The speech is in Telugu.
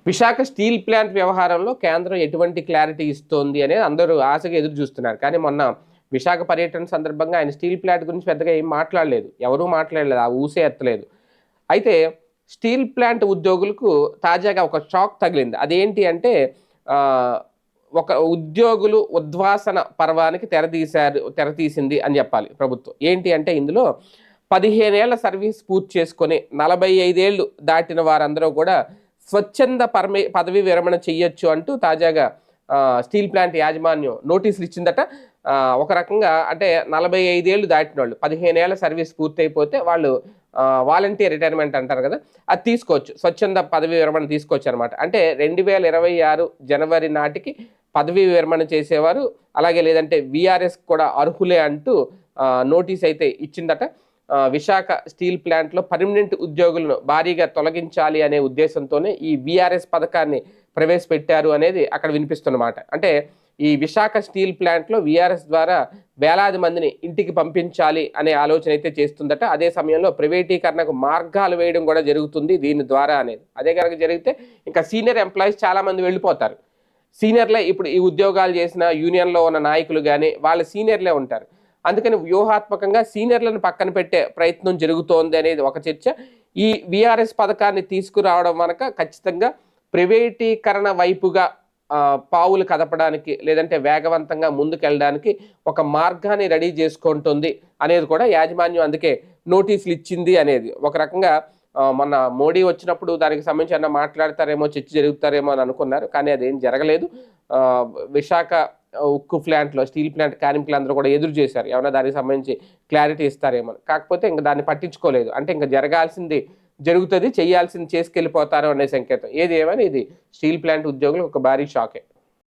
విశాఖ స్టీల్ ప్లాంట్ వ్యవహారంలో కేంద్రం ఎటువంటి క్లారిటీ ఇస్తోంది అనేది అందరూ ఆశగా ఎదురు చూస్తున్నారు. కానీ మొన్న విశాఖ పర్యటన సందర్భంగా ఆయన స్టీల్ ప్లాంట్ గురించి పెద్దగా ఏం మాట్లాడలేదు. ఎవరూ మాట్లాడలేదు. ఆ ఊసే ఎత్తలేదు. అయితే స్టీల్ ప్లాంట్ ఉద్యోగులకు తాజాగా ఒక షాక్ తగిలింది. అదేంటి అంటే ఆహ్, ఒక ఉద్యోగులు ఉద్వాసన పర్వానికి తెరతీసింది అని చెప్పాలి ప్రభుత్వం. ఏంటి అంటే ఇందులో 15 ఏళ్ల సర్వీస్ పూర్తి చేసుకొని 45 ఏళ్ళు దాటిన వారందరూ కూడా స్వచ్ఛంద పదవీ విరమణ చెయ్యొచ్చు అంటూ తాజాగా స్టీల్ ప్లాంట్ యాజమాన్యం నోటీసులు ఇచ్చిందట. ఒక రకంగా అంటే 45 ఏళ్ళు దాటిన వాళ్ళు 15 ఏళ్ల సర్వీస్ పూర్తయిపోతే వాళ్ళు వాలంటీర్ రిటైర్మెంట్ అంటారు కదా, అది తీసుకోవచ్చు. స్వచ్ఛంద పదవీ విరమణ తీసుకోవచ్చు అనమాట. అంటే 2026 జనవరి నాటికి పదవీ విరమణ చేసేవారు అలాగే లేదంటే వీఆర్ఎస్ కూడా అర్హులే అంటూ నోటీస్ అయితే ఇచ్చిందట. విశాఖ స్టీల్ ప్లాంట్లో పర్మనెంట్ ఉద్యోగులను భారీగా తొలగించాలి అనే ఉద్దేశంతోనే ఈ వీఆర్ఎస్ పథకాన్ని ప్రవేశపెట్టారు అనేది అక్కడ వినిపిస్తున్నమాట. అంటే ఈ విశాఖ స్టీల్ ప్లాంట్లో వీఆర్ఎస్ ద్వారా వేలాది మందిని ఇంటికి పంపించాలి అనే ఆలోచన అయితే చేస్తుందట. అదే సమయంలో ప్రైవేటీకరణకు మార్గాలు వేయడం కూడా జరుగుతుంది దీని ద్వారా అనేది. అదే కనుక జరిగితే ఇంకా సీనియర్ ఎంప్లాయీస్ చాలా మంది వెళ్ళిపోతారు. సీనియర్లే ఇప్పుడు ఈ ఉద్యోగాలు చేసిన యూనియన్లో ఉన్న నాయకులు కానీ వాళ్ళ సీనియర్లే ఉంటారు. అందుకని వ్యూహాత్మకంగా సీనియర్లను పక్కన పెట్టే ప్రయత్నం జరుగుతోంది అనేది ఒక చర్చ. ఈ వీఆర్ఎస్ పథకాన్ని తీసుకురావడం వనక ఖచ్చితంగా ప్రైవేటీకరణ వైపుగా పావులు కదపడానికి లేదంటే వేగవంతంగా ముందుకెళ్ళడానికి ఒక మార్గాన్ని రెడీ చేసుకుంటుంది అనేది కూడా యాజమాన్యం అందుకే నోటీసులు ఇచ్చింది అనేది. ఒక రకంగా మొన్న మోడీ వచ్చినప్పుడు దానికి సంబంధించి అన్న మాట్లాడతారేమో, చర్చ జరుగుతారేమో అని అనుకున్నారు. కానీ అదేం జరగలేదు. విశాఖ ఉక్కు ప్లాంట్లో స్టీల్ ప్లాంట్ కార్మికులందరూ కూడా ఎదురు చేశారు ఏమన్నా దానికి సంబంధించి క్లారిటీ ఇస్తారేమో. కాకపోతే ఇంకా దాన్ని పట్టించుకోలేదు. అంటే ఇంకా జరగాల్సింది జరుగుతుంది, చేయాల్సింది చేసుకెళ్ళిపోతారు అనే సంకేతం. ఏది ఏమైనా ఇది స్టీల్ ప్లాంట్ ఉద్యోగులకు ఒక భారీ షాకే.